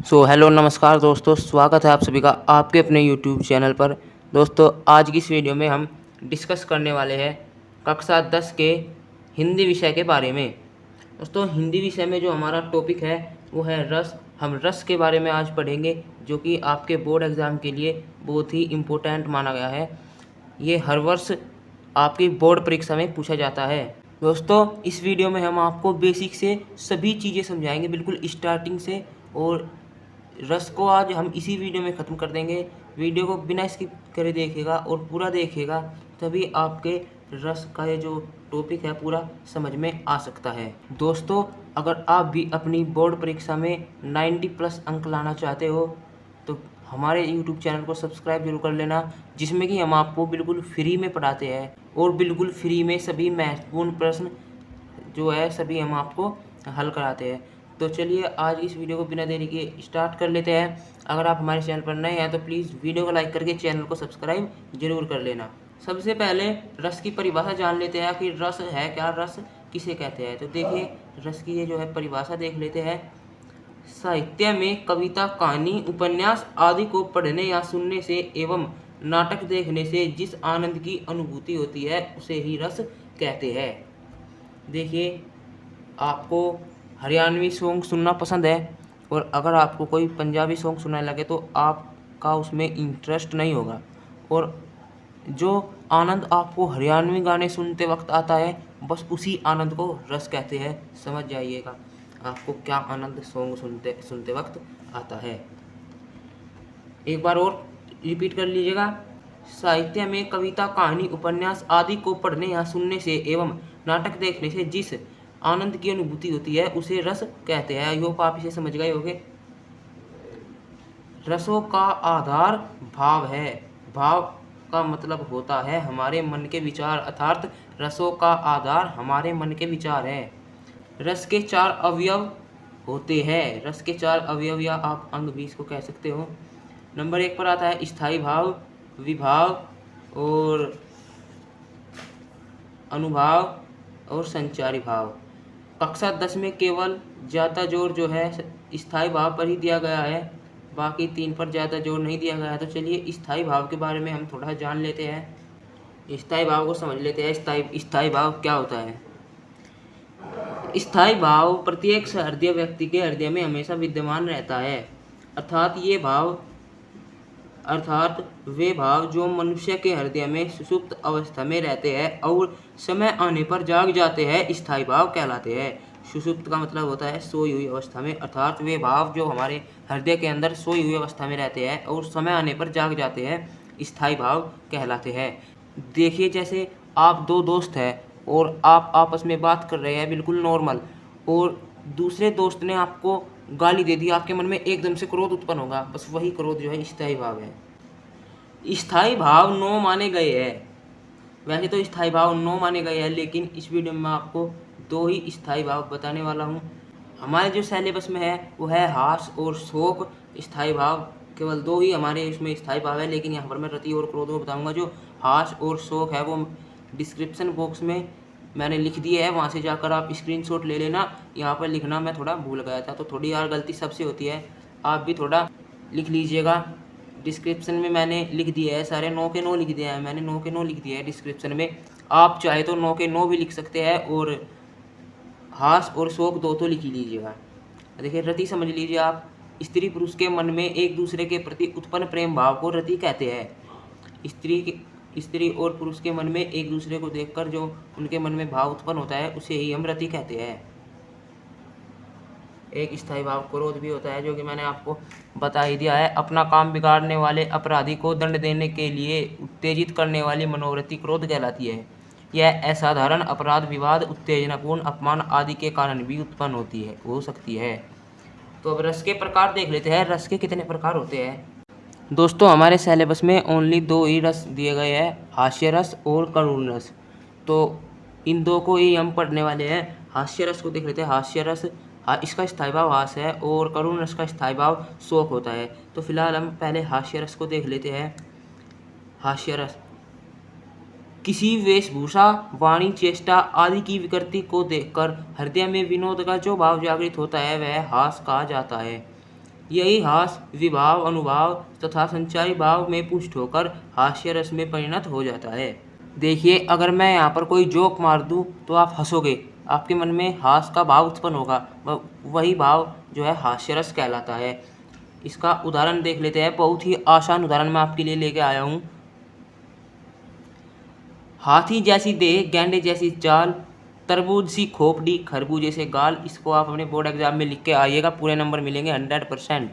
Hello नमस्कार दोस्तों, स्वागत है आप सभी का आपके अपने यूट्यूब चैनल पर। दोस्तों, आज की इस वीडियो में हम डिस्कस करने वाले हैं कक्षा 10 के हिंदी विषय के बारे में। दोस्तों, हिंदी विषय में जो हमारा टॉपिक है वो है रस। हम रस के बारे में आज पढ़ेंगे, जो कि आपके बोर्ड एग्ज़ाम के लिए बहुत ही इम्पोर्टेंट माना गया है। ये हर वर्ष आपकी बोर्ड परीक्षा में पूछा जाता है। दोस्तों, इस वीडियो में हम आपको बेसिक से सभी चीज़ें समझाएंगे, बिल्कुल स्टार्टिंग से। और रस को आज हम इसी वीडियो में ख़त्म कर देंगे। वीडियो को बिना स्किप करे देखिएगा और पूरा देखिएगा, तभी आपके रस का ये जो टॉपिक है पूरा समझ में आ सकता है। दोस्तों, अगर आप भी अपनी बोर्ड परीक्षा में 90+ अंक लाना चाहते हो तो हमारे YouTube चैनल को सब्सक्राइब जरूर कर लेना, जिसमें कि हम आपको बिल्कुल फ्री में पढ़ाते हैं और बिल्कुल फ्री में सभी महत्वपूर्ण प्रश्न जो है सभी हम आपको हल कराते हैं। तो चलिए आज इस वीडियो को बिना देरी के स्टार्ट कर लेते हैं। अगर आप हमारे चैनल पर नए हैं तो प्लीज़ वीडियो को लाइक करके चैनल को सब्सक्राइब जरूर कर लेना। सबसे पहले रस की परिभाषा जान लेते हैं कि रस है क्या, रस किसे कहते हैं। तो देखिए, रस की ये जो है परिभाषा देख लेते हैं। साहित्य में कविता, कहानी, उपन्यास आदि को पढ़ने या सुनने से एवं नाटक देखने से जिस आनंद की अनुभूति होती है उसे ही रस कहते हैं। देखिए, आपको हरियाणवी सॉन्ग सुनना पसंद है और अगर आपको कोई पंजाबी सॉन्ग सुनने लगे तो आपका उसमें इंटरेस्ट नहीं होगा, और जो आनंद आपको हरियाणवी गाने सुनते वक्त आता है बस उसी आनंद को रस कहते हैं। समझ जाइएगा आपको क्या आनंद सॉन्ग सुनते सुनते वक्त आता है। एक बार और रिपीट कर लीजिएगा। साहित्य में कविता, कहानी, उपन्यास आदि को पढ़ने या सुनने से एवं नाटक देखने से जिस आनंद की अनुभूति होती है उसे रस कहते हैं। आई होप आप इसे समझ गए होंगे। रसों का आधार भाव है। भाव का मतलब होता है हमारे मन के विचार, अर्थात रसों का आधार हमारे मन के विचार है। रस के 4 अवयव होते हैं। रस के 4 अवयव या आप अंग भी इसको कह सकते हो। नंबर 1 पर आता है स्थायी भाव, विभाव और अनुभाव और संचारी भाव। कक्षा 10 में केवल ज़्यादा जोर जो है स्थायी भाव पर ही दिया गया है, बाकी 3 पर ज़्यादा जोर नहीं दिया गया है। तो चलिए स्थायी भाव के बारे में हम थोड़ा जान लेते हैं। स्थायी भाव को समझ लेते हैं। स्थायी भाव क्या होता है। स्थायी भाव प्रत्येक सहृदय व्यक्ति के हृदय में हमेशा विद्यमान रहता है। अर्थात वे भाव जो मनुष्य के हृदय में सुषुप्त अवस्था में रहते हैं और समय आने पर जाग जाते हैं, स्थायी भाव कहलाते हैं। सुषुप्त का मतलब होता है सोई हुई अवस्था में, अर्थात वे भाव जो हमारे हृदय के अंदर सोई हुई अवस्था में रहते हैं और समय आने पर जाग जाते हैं, स्थायी भाव कहलाते हैं। देखिए, जैसे आप 2 दोस्त हैं और आप आपस में बात कर रहे हैं बिल्कुल नॉर्मल, और दूसरे दोस्त ने आपको गाली दे दी, आपके मन में एकदम से क्रोध उत्पन्न होगा। बस वही क्रोध जो है स्थायी भाव है। स्थायी भाव 9 माने गए हैं। वैसे तो स्थायी भाव 9 माने गए हैं, लेकिन इस वीडियो में मैं आपको 2 ही स्थायी भाव बताने वाला हूँ। हमारे जो सिलेबस में है वो है हास और शोक। स्थायी भाव केवल 2 ही हमारे इसमें स्थायी भाव है, लेकिन यहाँ पर मैं रति और क्रोध को बताऊँगा। जो हास और शोक है वो डिस्क्रिप्शन बॉक्स में मैंने लिख दिया है, वहाँ से जाकर आप स्क्रीनशॉट ले लेना। यहाँ पर लिखना मैं थोड़ा भूल गया था, तो थोड़ी यार गलती सबसे होती है, आप भी थोड़ा लिख लीजिएगा। डिस्क्रिप्शन में मैंने लिख दिया है, सारे 9 के 9 लिख दिया है मैंने, 9 के 9 लिख दिया है डिस्क्रिप्शन में। आप चाहे तो 9 के 9 भी लिख सकते हैं और हास और शोक 2 तो लिख ही लीजिएगा। देखिए, रति समझ लीजिए आप। स्त्री पुरुष के मन में एक दूसरे के प्रति उत्पन्न प्रेम भाव को रति कहते हैं। स्त्री और पुरुष के मन में एक दूसरे को देखकर जो उनके मन में भाव उत्पन्न होता है उसे ही हम रति कहते हैं। एक स्थायी भाव क्रोध भी होता है, जो कि मैंने आपको बता ही दिया है। अपना काम बिगाड़ने वाले अपराधी को दंड देने के लिए उत्तेजित करने वाली मनोवृत्ति क्रोध कहलाती है। यह असाधारण अपराध, विवाद, उत्तेजनापूर्ण अपमान आदि के कारण भी उत्पन्न हो सकती है। तो अब रस के प्रकार देख लेते हैं। रस के कितने प्रकार होते हैं। दोस्तों, हमारे सिलेबस में ओनली 2 ही रस दिए गए हैं, हास्य रस और करुण रस। तो इन 2 को ही हम पढ़ने वाले हैं। हास्य रस को देख लेते हैं। हास्य रस इसका स्थायी भाव हास है और करुण रस का स्थायी भाव शोक होता है। तो फिलहाल हम पहले हास्य रस को देख लेते हैं। हास्य रस किसी वेशभूषा, वाणी, चेष्टा आदि की विकृति को देखकर हृदय में विनोद का जो भाव जागृत होता है वह हास कहा जाता है। यही हास विभाव अनुभाव तथा संचारी भाव में पुष्ट होकर हास्य रस में परिणत हो जाता है। देखिए, अगर मैं यहाँ पर कोई जोक मार दूँ तो आप हंसोगे, आपके मन में हास का भाव उत्पन्न होगा, वही भाव जो है हास्य रस कहलाता है। इसका उदाहरण देख लेते हैं। बहुत ही आसान उदाहरण मैं आपके लिए लेके आया हूँ। हाथी जैसी देह, गैंडे जैसी चाल, तरबूज सी खोपड़ी, खरबूजे से गाल। इसको आप अपने बोर्ड एग्जाम में लिख के आइएगा, पूरे नंबर मिलेंगे 100%।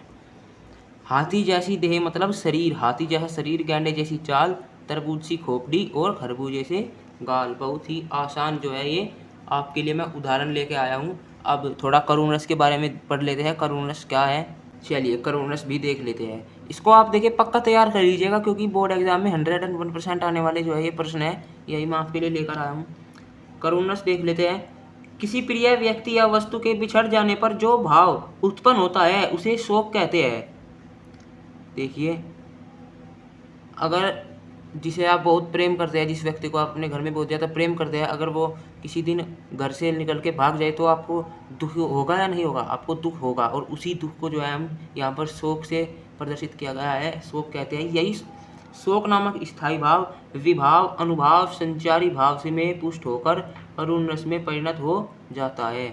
हाथी जैसी देह मतलब शरीर, हाथी जैसा शरीर, गैंडे जैसी चाल, तरबूज सी खोपड़ी और खरबूजे से गाल। बहुत ही आसान जो है ये आपके लिए मैं उदाहरण लेके आया हूँ। अब थोड़ा करुण रस के बारे में पढ़ लेते हैं। करुण रस क्या है, चलिए करुण रस भी देख लेते हैं। इसको आप देखिए पक्का तैयार कर लीजिएगा, क्योंकि बोर्ड एग्जाम में 101% आने वाले जो है ये प्रश्न है, यही मैं आपके लिए लेकर आया हूँ। करुण रस देख लेते हैं। किसी प्रिय व्यक्ति या वस्तु के बिछड़ जाने पर जो भाव उत्पन्न होता है उसे शोक कहते हैं। देखिए, अगर जिसे आप बहुत प्रेम करते हैं, जिस व्यक्ति को आप अपने घर में बहुत ज़्यादा प्रेम करते हैं, अगर वो किसी दिन घर से निकल के भाग जाए तो आपको दुख होगा या नहीं होगा? आपको दुख होगा। और उसी दुख को जो है हम यहाँ पर शोक से प्रदर्शित किया गया है, शोक कहते हैं। यही शोक नामक स्थायी भाव विभाव अनुभाव संचारी भाव से में पुष्ट होकर करुण रस में परिणत हो जाता है।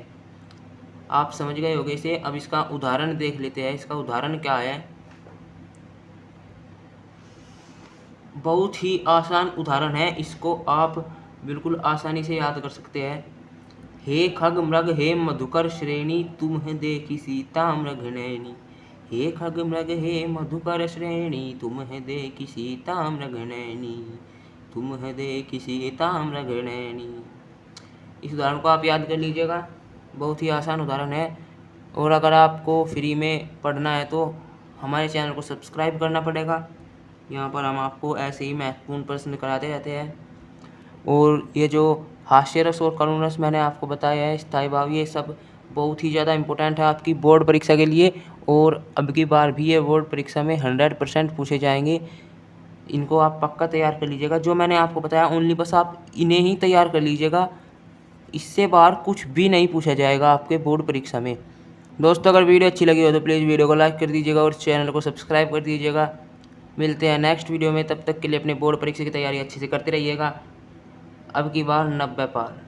आप समझ गए होंगे इसे। अब इसका उदाहरण देख लेते हैं। इसका उदाहरण क्या है, बहुत ही आसान उदाहरण है, इसको आप बिल्कुल आसानी से याद कर सकते हैं। हे खग मृग हे मधुकर श्रेणी, तुम्हें देखी सीता मृग नैनी। हे खग मृग हे मधुकर श्रेणी, तुम्हें देखी सीता मृग नैनी, तुम्हें देखी सीता मृग नैनी। इस उदाहरण को आप याद कर लीजिएगा, बहुत ही आसान उदाहरण है। और अगर आपको फ्री में पढ़ना है तो हमारे चैनल को सब्सक्राइब करना पड़ेगा। यहाँ पर हम आपको ऐसे ही महत्वपूर्ण प्रश्न कराते रहते हैं। और ये जो हास्य रस और करुण रस मैंने आपको बताया है, स्थायी भाव, ये सब बहुत ही ज़्यादा इम्पोर्टेंट है आपकी बोर्ड परीक्षा के लिए। और अब की बार भी ये बोर्ड परीक्षा में 100% पूछे जाएंगे। इनको आप पक्का तैयार कर लीजिएगा। जो मैंने आपको बताया ओनली बस आप इन्हें ही तैयार कर लीजिएगा, इससे बाहर कुछ भी नहीं पूछा जाएगा आपके बोर्ड परीक्षा में। दोस्तों, अगर वीडियो अच्छी लगी हो तो प्लीज़ वीडियो को लाइक कर दीजिएगा और चैनल को सब्सक्राइब कर दीजिएगा। मिलते हैं नेक्स्ट वीडियो में, तब तक के लिए अपने बोर्ड परीक्षा की तैयारी अच्छे से करते रहिएगा। अब की बार 90 पार।